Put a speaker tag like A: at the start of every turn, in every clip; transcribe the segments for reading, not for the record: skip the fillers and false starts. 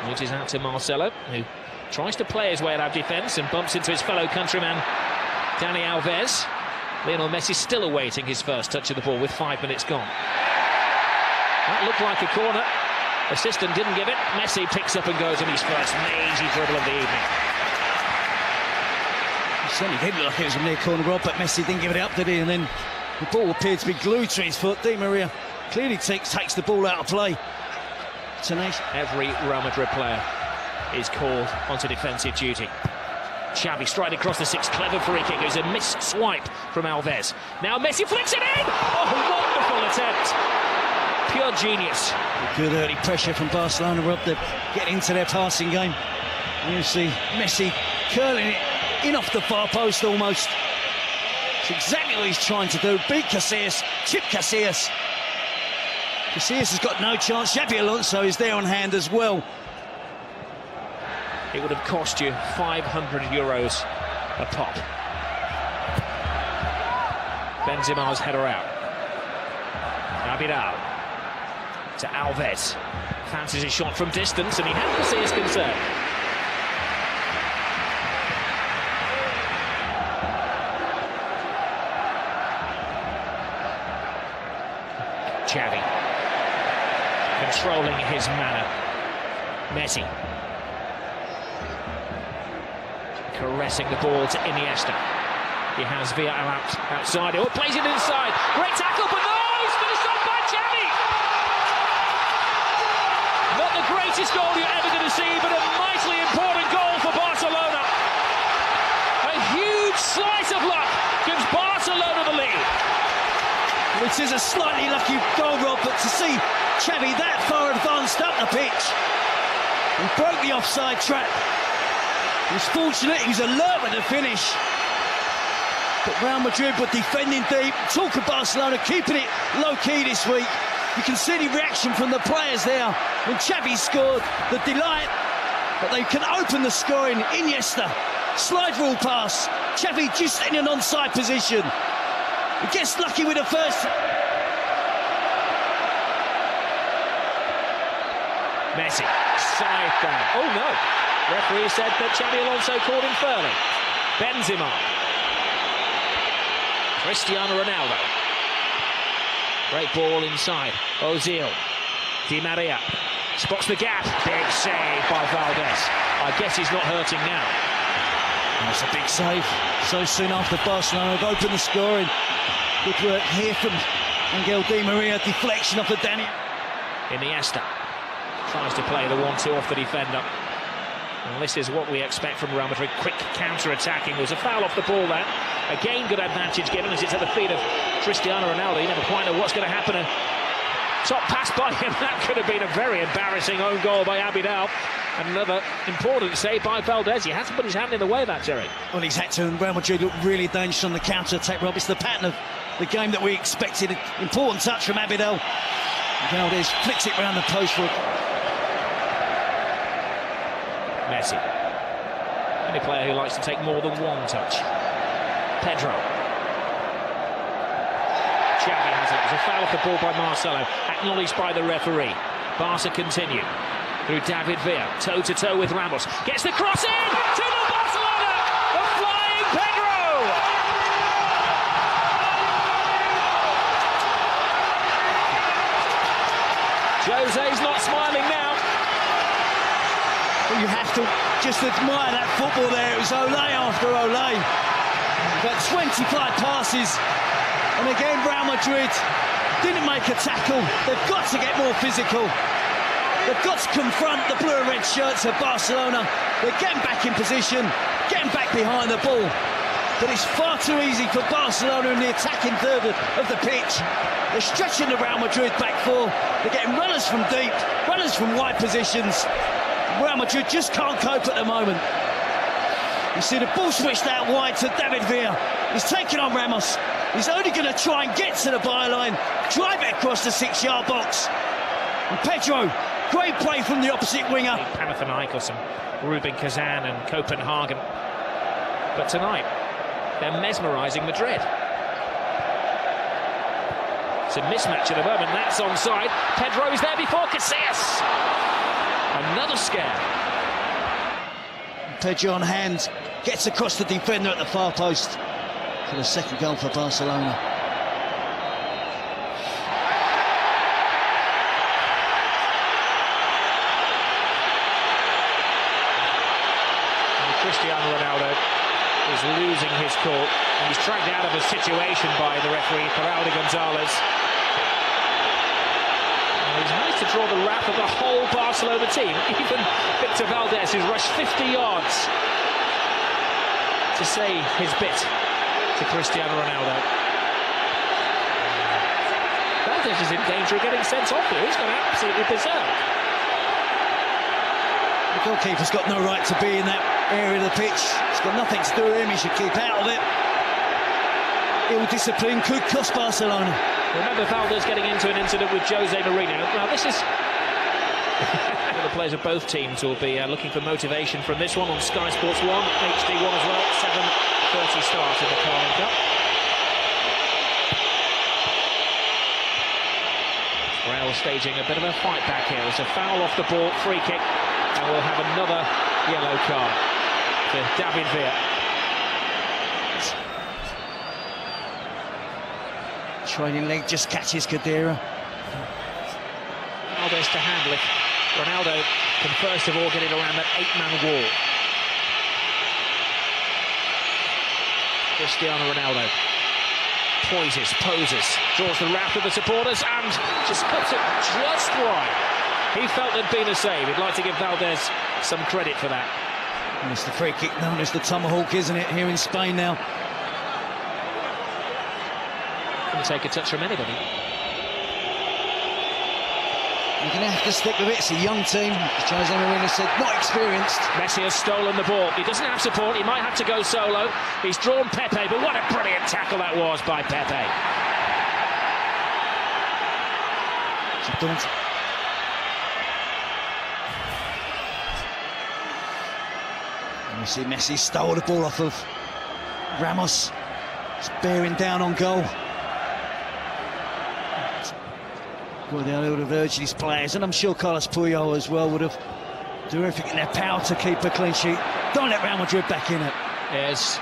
A: Reaches out to Marcelo, who tries to play his way out of defence and bumps into his fellow countryman Dani Alves. Lionel Messi still awaiting his first touch of the ball with 5 minutes gone. That looked like a corner. Assistant didn't give it. Messi picks up and goes on his first mazy dribble of the evening.
B: It certainly did look like it was a near corner, Rob, but Messi didn't give it up, did he? And then the ball appeared to be glued to his foot. Di Maria clearly takes the ball out of play. Tenacious.
A: Every Real Madrid player is called onto defensive duty. Xavi striding across the six, clever free kick. It was a missed swipe from Alves. Now Messi flicks it in! Oh, wonderful attempt! Pure genius.
B: Good early pressure from Barcelona, Rob, to get into their passing game. And you see Messi curling it in off the far post almost. It's exactly what he's trying to do. Beat Casillas, chip Casillas. Casillas has got no chance. Xabi Alonso is there on hand as well.
A: It would have cost you €500 a pop. Benzema's header out. Abidal to Alves. Fancies a shot from distance, and he has Casillas concerned. Xavi controlling his manner. Messi caressing the ball to Iniesta. He has Villa outside. Oh, plays it inside. Great tackle, but no, it's finished off by Xavi. Not the greatest goal you're ever going to see, but a mightily important goal for Barcelona. A huge slice of luck gives Barcelona the lead.
B: It is a slightly lucky goal, Rob, but to see Xavi that far advanced up the pitch and broke the offside trap. He was fortunate, he was alert with the finish. But Real Madrid were defending deep. Talk of Barcelona keeping it low-key this week. You can see the reaction from the players there when Xavi scored. The delight that they can open the scoring. Iniesta, slide rule pass. Xavi just in an onside position. He gets lucky with the first.
A: Messi, side down. Oh no! Referee said that Xabi Alonso called him fairly. Benzema. Cristiano Ronaldo. Great ball inside. Ozil. Di Maria. Spots the gap. Big save by Valdez. I guess he's not hurting now.
B: That's a big save. So soon after Barcelona have opened the scoring. Good work here from Angel Di Maria. Deflection off the Dani.
A: Iniesta tries to play the 1-2 off the defender. And this is what we expect from Real Madrid. Quick counter-attacking. There was a foul off the ball there. Again, good advantage given as it's at the feet of Cristiano Ronaldo. You never quite know what's going to happen. A top pass by him. That could have been a very embarrassing own goal by Abidal. Another important save by Valdez. He hasn't put his hand in the way of that, Jerry.
B: Well, he's had to, and Real Madrid look really dangerous on the counter-attack, Rob. It's the pattern of the game that we expected. An important touch from Abidal. Valdez flicks it round the post for
A: Messi. Any player who likes to take more than one touch. Pedro. Xavi has it. There's a foul off the ball by Marcelo, acknowledged by the referee. Barca continue through David Villa, toe-to-toe with Ramos. Gets the cross in! 2-0 Barcelona! The flying Pedro! Jose's not smiling now.
B: Well, you have to just admire that football there. It was Olé after Olé. About 25 passes. And again, Real Madrid didn't make a tackle. They've got to get more physical. They've got to confront the blue and red shirts of Barcelona. They're getting back in position, getting back behind the ball. But it's far too easy for Barcelona in the attacking third of the pitch. They're stretching the Real Madrid back four. They're getting runners from deep, runners from wide positions. Real Madrid just can't cope at the moment. You see the ball switched out wide to David Villa. He's taking on Ramos. He's only going to try and get to the byline, drive it across the 6-yard box. And Pedro, great play from the opposite winger.
A: Panathinaikos and Rubin Kazan and Copenhagen. But tonight, they're mesmerising Madrid. It's a mismatch at the moment. That's onside. Pedro is there before Casillas. Another scare.
B: Pedro on hand, gets across the defender at the far post for the second goal for Barcelona.
A: Cristiano Ronaldo is losing his cool, and he's dragged out of a situation by the referee, Geraldo Gonzalez. And he's managed to draw the wrath of the whole Barcelona team. Even Victor Valdés, who's rushed 50 yards to say his bit to Cristiano Ronaldo. Valdés is in danger of getting sent off here. He's gone absolutely berserk.
B: The goalkeeper's got no right to be in that area of the pitch. It's got nothing to do with him. He should keep out of it. Ill discipline could cost Barcelona.
A: Remember Valdés getting into an incident with Jose Mourinho. Now this is the players of both teams will be looking for motivation from this one on Sky Sports 1, HD1 as well. 7:30 start in the Carling Cup. Real staging a bit of a fight back here. There's a foul off the ball, free kick, and we'll have another yellow card to David Villa.
B: Trailing leg just catches Khedira.
A: Valdés to handle it. Ronaldo can first of all get it around that 8-man wall. Cristiano Ronaldo poses, draws the wrath of the supporters and just puts it just right. He felt there'd been a save. He'd like to give Valdés some credit for that.
B: And it's the free kick known as the tomahawk, isn't it, here in Spain now?
A: Can take a touch from anybody.
B: You're going to have to stick with it. It's a young team, as Jose Mourinho said, not experienced.
A: Messi has stolen the ball. He doesn't have support. He might have to go solo. He's drawn Pepe, but what a brilliant tackle that was by Pepe.
B: And you see Messi stole the ball off of Ramos. It's bearing down on goal. Well, they would have urged these players, and I'm sure Carlos Puyol as well would have done everything in their power to keep a clean sheet. Don't let Real Madrid back in it.
A: There's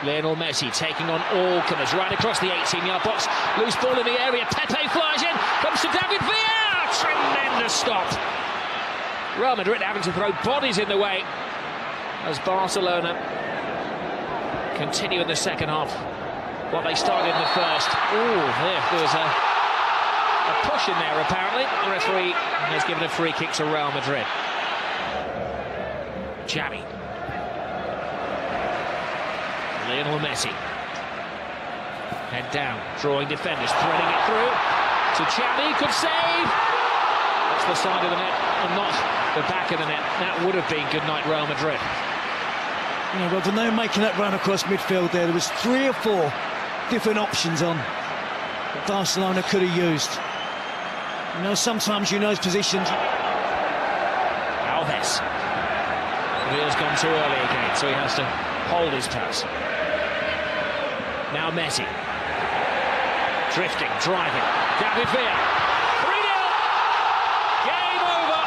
A: Lionel Messi taking on all comers right across the 18-yard box. Loose ball in the area. Pepe flies in. Comes to David Villa. Tremendous stop. Real Madrid having to throw bodies in the way as Barcelona continue in the second half what they started in the first. There was a push in there, apparently. The referee has given a free kick to Real Madrid. Xavi. Lionel Messi. Head down, drawing defenders, threading it through to Xavi. Could save. That's the side of the net and not the back of the net. That would have been good night, Real Madrid.
B: You know, when they were making that run across midfield there was 3 or 4 different options on that Barcelona could have used. You know, sometimes you know his positions.
A: Alves. Villa's gone too early again, so he has to hold his pass. Now Messi. Drifting, driving. David Villa. 3-0. Game over.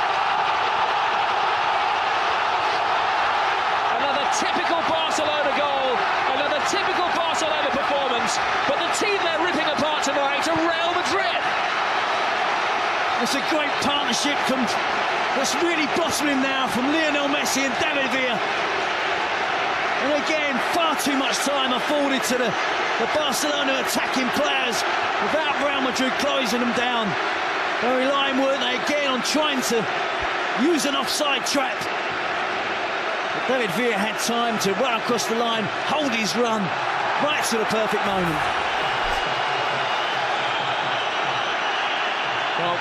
A: Another typical Barcelona goal. Another typical Barcelona performance. But the team they're ripping apart tonight are Real Madrid.
B: It's a great partnership that's really blossoming now from Lionel Messi and David Villa. And again, far too much time afforded to the Barcelona attacking players without Real Madrid closing them down. They're relying, weren't they, again on trying to use an offside trap. But David Villa had time to run across the line, hold his run, right to the perfect moment.
A: Well,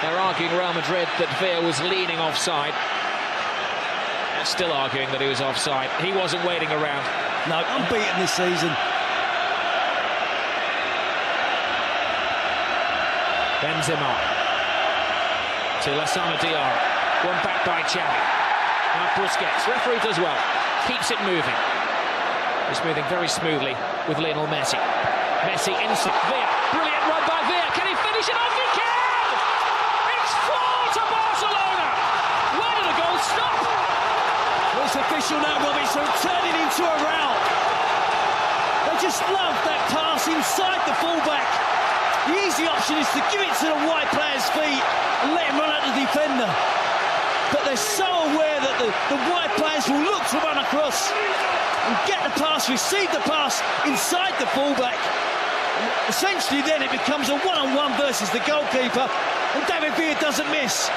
A: they're arguing, Real Madrid, that Villa was leaning offside. They're still arguing that he was offside. He wasn't waiting around.
B: No, unbeaten this season.
A: Benzema to Lassana Diarra. One back by Xavi. Now Busquets. Referee does well. Keeps it moving. It's moving very smoothly with Lionel Messi. Messi inside. Villa, brilliant run by Villa. Can he finish it off? He can! It's 4 to Barcelona. Where did the goal stop?
B: Well, it's official now, Robbie, so turning into a rout. They just love that pass inside the fullback. The easy option is to give it to the wide player's feet and let him run at the defender. But they're so aware that the wide players will look to run across and get the pass, receive the pass inside the fullback. And essentially then it becomes a one-on-one versus the goalkeeper, and David Villa doesn't miss.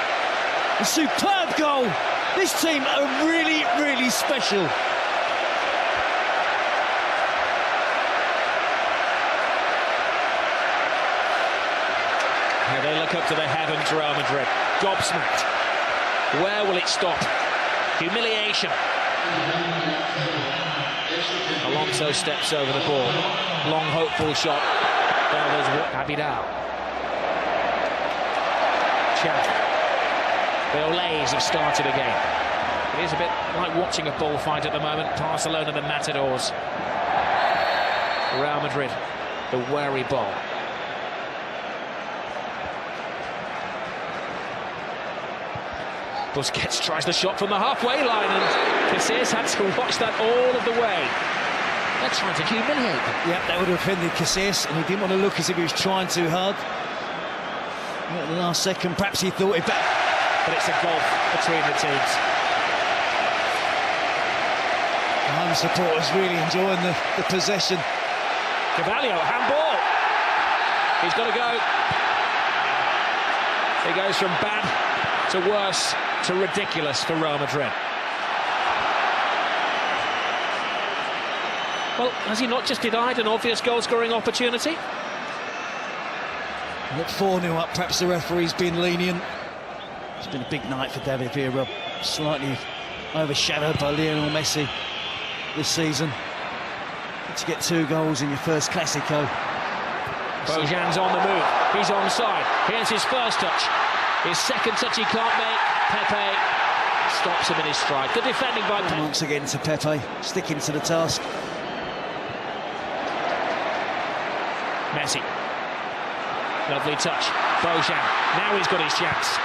B: A superb goal. This team are really, really special.
A: Now they look up to the heavens, Real Madrid. Gobsmacked. Where will it stop? Humiliation. Alonso steps over the ball. Long, hopeful shot. There was Abidal. Xavi. The Olays have started again. It is a bit like watching a bullfight at the moment. Barcelona, the Matadors. Real Madrid, the wary bull. Busquets tries the shot from the halfway line, and Casillas had to watch that all of the way. They're trying to humiliate them.
B: Yep, that would have offended Casillas, and he didn't want to look as if he was trying too hard. At the last second, perhaps he thought it back.
A: But it's a gulf between the teams.
B: The home supporters really enjoying the possession.
A: Carvalho, handball. He's got to go. He goes from bad to worse to ridiculous for Real Madrid. Well, has he not just denied an obvious goal-scoring opportunity?
B: At 4-0 up, perhaps the referee's been lenient. It's been a big night for David Villa, slightly overshadowed by Lionel Messi this season. To get 2 goals in your first Clasico.
A: Bojan's on the move, he's onside. Here's his first touch. His second touch he can't make. Pepe stops him in his stride. Good defending by Pepe.
B: Once again to Pepe, sticking to the task.
A: Messi. Lovely touch. Bojan. Now he's got his chance.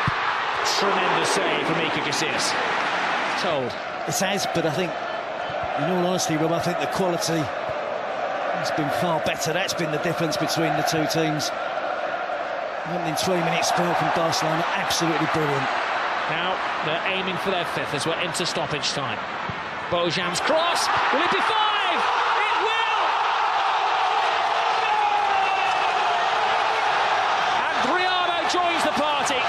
A: Tremendous save from Iker Casillas. Told.
B: It has, but I think, in all honesty, Rob, I think the quality has been far better. That's been the difference between the two teams. Opening 3-minute spell from Barcelona, absolutely brilliant.
A: Now they're aiming for their 5th as we're into stoppage time. Bojan's cross. Will it be 5? It will! And Adriano joins the party.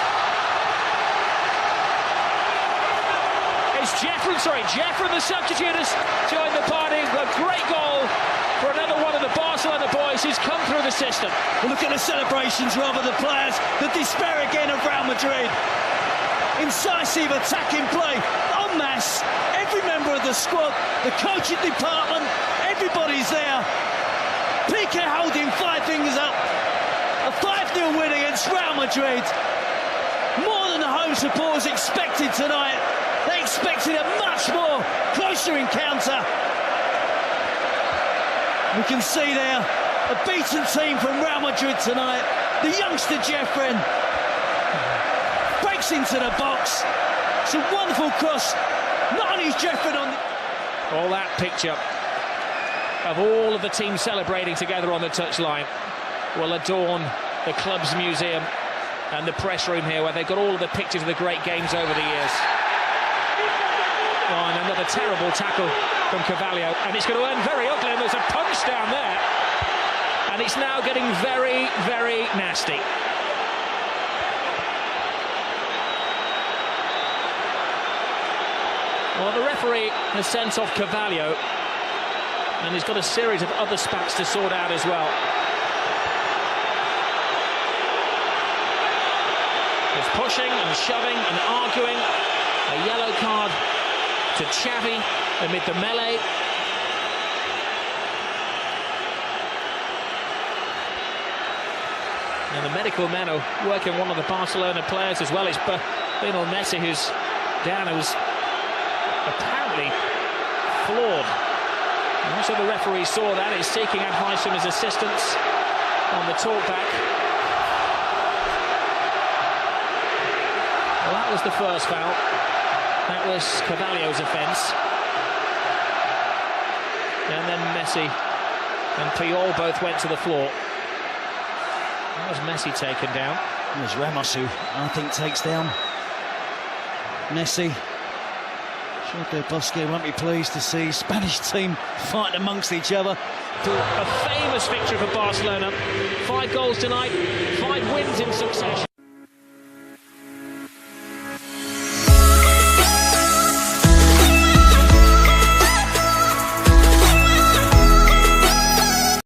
A: It's Jeffrey, the substitute, has joined the party. A great goal for another one of the Barcelona boys who's come through the system.
B: Well, look at the celebrations, rather, the players, the despair again of Real Madrid. Incisive attacking play, en masse. Every member of the squad, the coaching department, everybody's there. Piqué holding 5 fingers up. A 5-0 win against Real Madrid. More than the home supporters expected tonight. They expected a much more closer encounter. We can see there a beaten team from Real Madrid tonight. The youngster Jeffrey breaks into the box. It's a wonderful cross. Not only is Jeffrey on the...
A: All that picture of all of the teams celebrating together on the touchline will adorn the club's museum and the press room here, where they've got all of the pictures of the great games over the years. Oh, and another terrible tackle from Carvalho, and it's going to end very ugly, and there's a punch down there, and it's now getting very, very nasty. Well, the referee has sent off Carvalho, and he's got a series of other spats to sort out as well. There's pushing and shoving and arguing. A yellow card to Xavi amid the melee. And the medical men are working one of the Barcelona players as well. It's Lionel Messi who's down, who's apparently floored Also the referee saw that, he's seeking advice from his assistants on the talkback. Well, that was the first foul. That was Carvalho's offence. And then Messi and Puyol both went to the floor. That was Messi taken down.
B: It was Ramos who, I think, takes down Messi. Sure, Del Bosque won't be pleased to see Spanish team fighting amongst each other.
A: A famous victory for Barcelona. 5 goals tonight, 5 wins in succession.